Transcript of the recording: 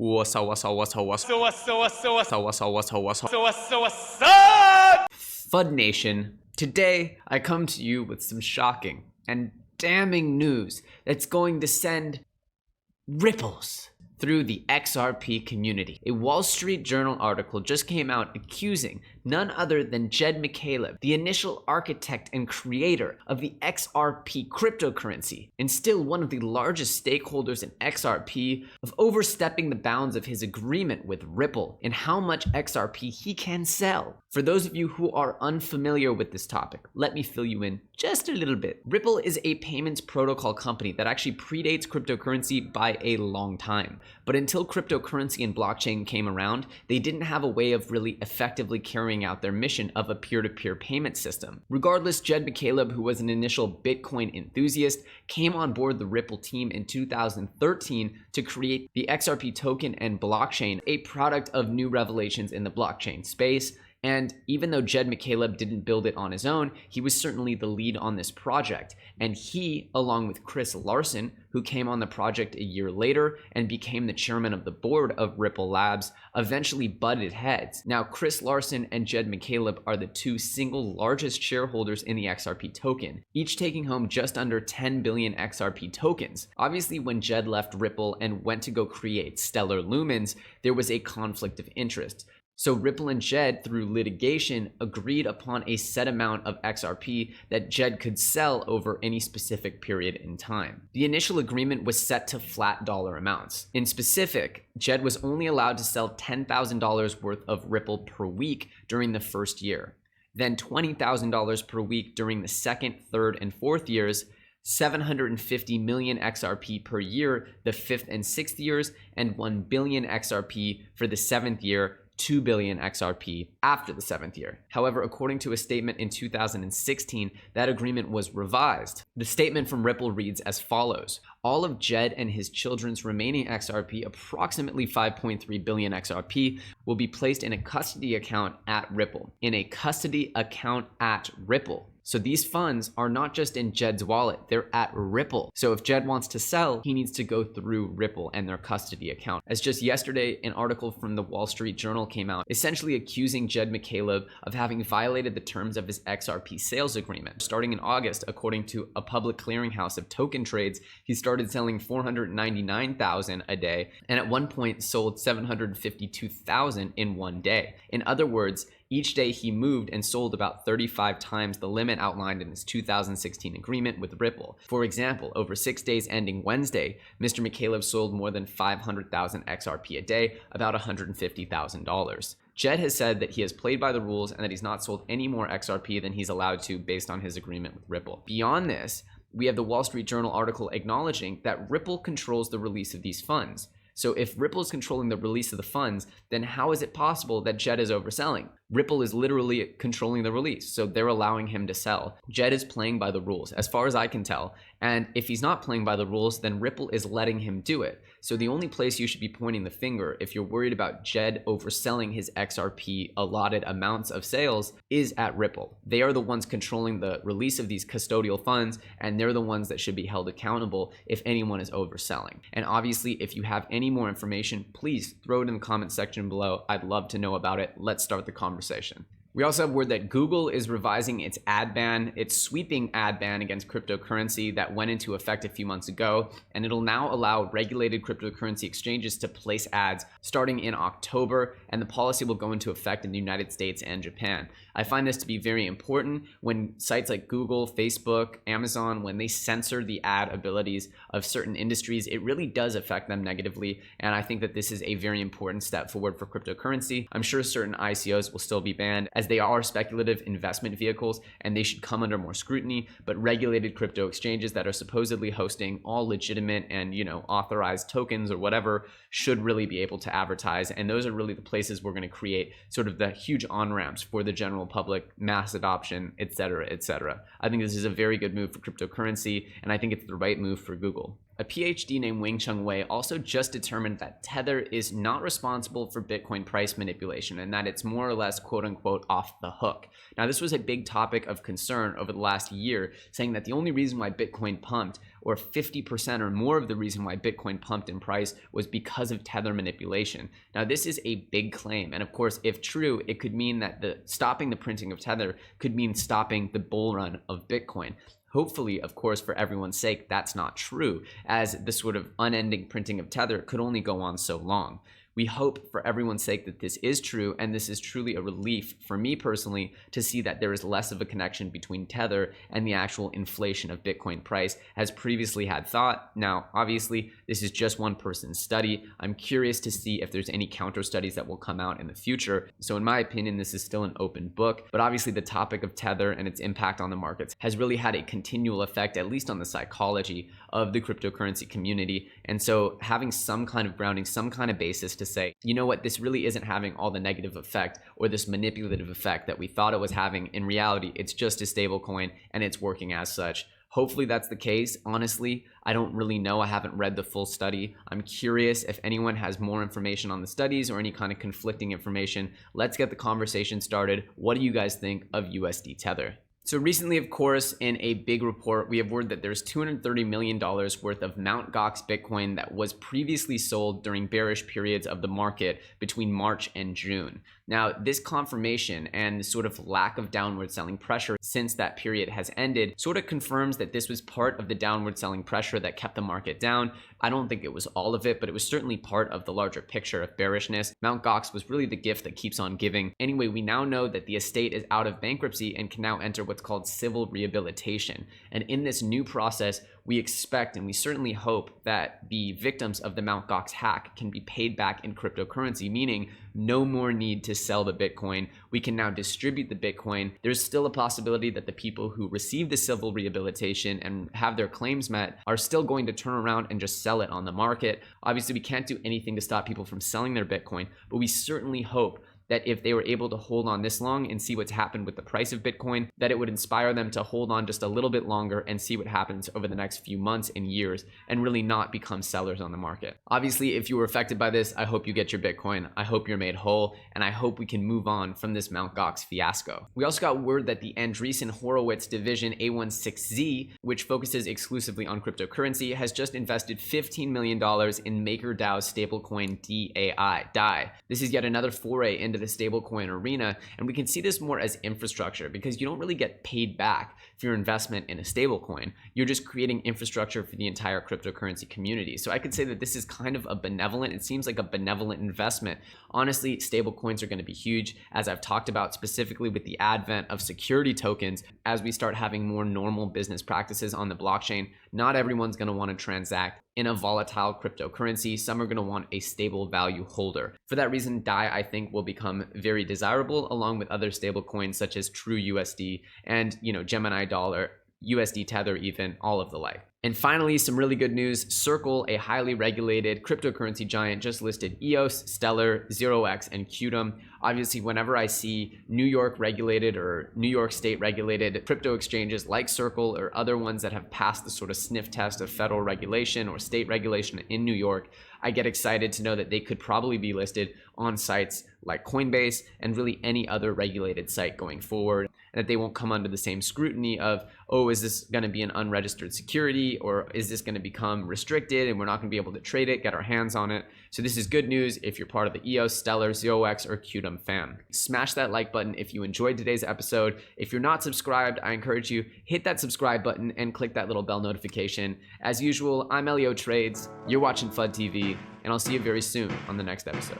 What's up? Fud Nation. Today, I come to you with some shocking and damning news that's going to send ripples through the XRP community. A Wall Street Journal article just came out accusing none other than Jed McCaleb, the initial architect and creator of the XRP cryptocurrency, and still one of the largest stakeholders in XRP, of overstepping the bounds of his agreement with Ripple and how much XRP he can sell. For those of you who are unfamiliar with this topic, let me fill you in just a little bit. Ripple is a payments protocol company that actually predates cryptocurrency by a long time. But until cryptocurrency and blockchain came around, they didn't have a way of really effectively carrying out their mission of a peer-to-peer payment system. Regardless, Jed McCaleb, who was an initial Bitcoin enthusiast, came on board the Ripple team in 2013 to create the XRP token and blockchain, a product of new revelations in the blockchain space. And even though Jed McCaleb didn't build it on his own, he was certainly the lead on this project. And he, along with Chris Larsen, who came on the project a year later and became the chairman of the board of Ripple Labs, eventually butted heads. Now, Chris Larsen and Jed McCaleb are the two single largest shareholders in the XRP token, each taking home just under 10 billion XRP tokens. Obviously, when Jed left Ripple and went to go create Stellar Lumens, there was a conflict of interest. So Ripple and Jed, through litigation, agreed upon a set amount of XRP that Jed could sell over any specific period in time. The initial agreement was set to flat dollar amounts. In specific, Jed was only allowed to sell $10,000 worth of Ripple per week during the first year, then $20,000 per week during the second, third, and fourth years, 750 million XRP per year the fifth and sixth years, and 1 billion XRP for the seventh year, 2 billion XRP after the seventh year. However, according to a statement in 2016, that agreement was revised. The statement from Ripple reads as follows: all of Jed and his children's remaining XRP, approximately 5.3 billion XRP, will be placed in a custody account at Ripple. In a custody account at Ripple. So these funds are not just in Jed's wallet, they're at Ripple. So if Jed wants to sell, he needs to go through Ripple and their custody account. As just yesterday, an article from the Wall Street Journal came out, essentially accusing Jed McCaleb of having violated the terms of his XRP sales agreement. Starting in August, according to a public clearinghouse of token trades, he started selling 499,000 a day, and at one point sold 752,000 in one day. In other words, each day he moved and sold about 35 times the limit outlined in his 2016 agreement with Ripple. For example, over 6 days ending Wednesday, Mr. McCaleb sold more than 500,000 XRP a day, about $150,000. Jed has said that he has played by the rules and that he's not sold any more XRP than he's allowed to based on his agreement with Ripple. Beyond this, we have the Wall Street Journal article acknowledging that Ripple controls the release of these funds. So if Ripple is controlling the release of the funds, then how is it possible that Jed is overselling? Ripple is literally controlling the release, so they're allowing him to sell. Jed is playing by the rules, as far as I can tell. And if he's not playing by the rules, then Ripple is letting him do it. So the only place you should be pointing the finger if you're worried about Jed overselling his XRP allotted amounts of sales is at Ripple. They are the ones controlling the release of these custodial funds, and they're the ones that should be held accountable if anyone is overselling. And obviously, if you have any more information, please throw it in the comment section below. I'd love to know about it. Let's start the conversation. We also have word that Google is revising its ad ban, its sweeping ad ban against cryptocurrency that went into effect a few months ago, and it'll now allow regulated cryptocurrency exchanges to place ads starting in October, and the policy will go into effect in the United States and Japan. I find this to be very important when sites like Google, Facebook, Amazon, when they censor the ad abilities of certain industries, it really does affect them negatively, and I think that this is a very important step forward for cryptocurrency. I'm sure certain ICOs will still be banned, as they are speculative investment vehicles and they should come under more scrutiny, but regulated crypto exchanges that are supposedly hosting all legitimate and, authorized tokens or whatever should really be able to advertise. And those are really the places we're going to create sort of the huge on-ramps for the general public, mass adoption, etc., etc. I think this is a very good move for cryptocurrency, and I think it's the right move for Google. A PhD named Wing-Chun Wei also just determined that Tether is not responsible for Bitcoin price manipulation and that it's more or less quote unquote off the hook. Now, this was a big topic of concern over the last year, saying that the only reason why Bitcoin pumped or 50% or more of the reason why Bitcoin pumped in price was because of Tether manipulation. Now, this is a big claim. And of course, if true, it could mean that stopping the printing of Tether could mean stopping the bull run of Bitcoin. Hopefully, of course, for everyone's sake, that's not true, as the sort of unending printing of Tether could only go on so long. We hope for everyone's sake that this is true, and this is truly a relief for me personally to see that there is less of a connection between Tether and the actual inflation of Bitcoin price as previously had thought. Now, obviously, this is just one person's study. I'm curious to see if there's any counter studies that will come out in the future. So in my opinion, this is still an open book, but obviously the topic of Tether and its impact on the markets has really had a continual effect, at least on the psychology of the cryptocurrency community. And so having some kind of grounding, some kind of basis to say, you know what, this really isn't having all the negative effect or this manipulative effect that we thought it was having. In reality, it's just a stable coin and it's working as such. Hopefully that's the case. Honestly, I don't really know. I haven't read the full study. I'm curious if anyone has more information on the studies or any kind of conflicting information. Let's get the conversation started. What do you guys think of USD Tether? So recently, of course, in a big report, we have word that there's $230 million worth of Mt. Gox Bitcoin that was previously sold during bearish periods of the market between March and June. Now, this confirmation and sort of lack of downward selling pressure since that period has ended sort of confirms that this was part of the downward selling pressure that kept the market down. I don't think it was all of it, but it was certainly part of the larger picture of bearishness. Mt. Gox was really the gift that keeps on giving. Anyway, we now know that the estate is out of bankruptcy and can now enter what's called civil rehabilitation. And in this new process, we expect and we certainly hope that the victims of the Mt. Gox hack can be paid back in cryptocurrency, meaning no more need to sell the Bitcoin. We can now distribute the Bitcoin. There's still a possibility that the people who receive the civil rehabilitation and have their claims met are still going to turn around and just sell it on the market. Obviously, we can't do anything to stop people from selling their Bitcoin, but we certainly hope that if they were able to hold on this long and see what's happened with the price of Bitcoin, that it would inspire them to hold on just a little bit longer and see what happens over the next few months and years and really not become sellers on the market. Obviously, if you were affected by this, I hope you get your Bitcoin. I hope you're made whole, and I hope we can move on from this Mt. Gox fiasco. We also got word that the Andreessen Horowitz division A16Z, which focuses exclusively on cryptocurrency, has just invested $15 million in MakerDAO's stablecoin DAI. This is yet another foray into the stablecoin arena, and we can see this more as infrastructure because you don't really get paid back for your investment in a stablecoin. You're just creating infrastructure for the entire cryptocurrency community. So I could say that this is kind of a benevolent, it seems like a benevolent investment. Honestly, stablecoins are going to be huge, as I've talked about, specifically with the advent of security tokens. As we start having more normal business practices on the blockchain, not everyone's going to want to transact in a volatile cryptocurrency. Some are going to want a stable value holder. For that reason, DAI, I think, will become very desirable along with other stable coins such as True USD and, Gemini Dollar, USD Tether, even, all of the like. And finally, some really good news. Circle, a highly regulated cryptocurrency giant, just listed EOS, Stellar, 0x, and Qtum. Obviously, whenever I see New York regulated or New York state regulated crypto exchanges like Circle or other ones that have passed the sort of sniff test of federal regulation or state regulation in New York, I get excited to know that they could probably be listed on sites like Coinbase and really any other regulated site going forward, and that they won't come under the same scrutiny of, oh, is this going to be an unregistered security, or is this going to become restricted and we're not going to be able to trade it, get our hands on it. So this is good news if you're part of the EOS, Stellar, 0x, or Qtum fam. Smash that like button if you enjoyed today's episode. If you're not subscribed, I encourage you, hit that subscribe button and click that little bell notification. As usual, I'm Elio Trades, you're watching FUD TV, and I'll see you very soon on the next episode.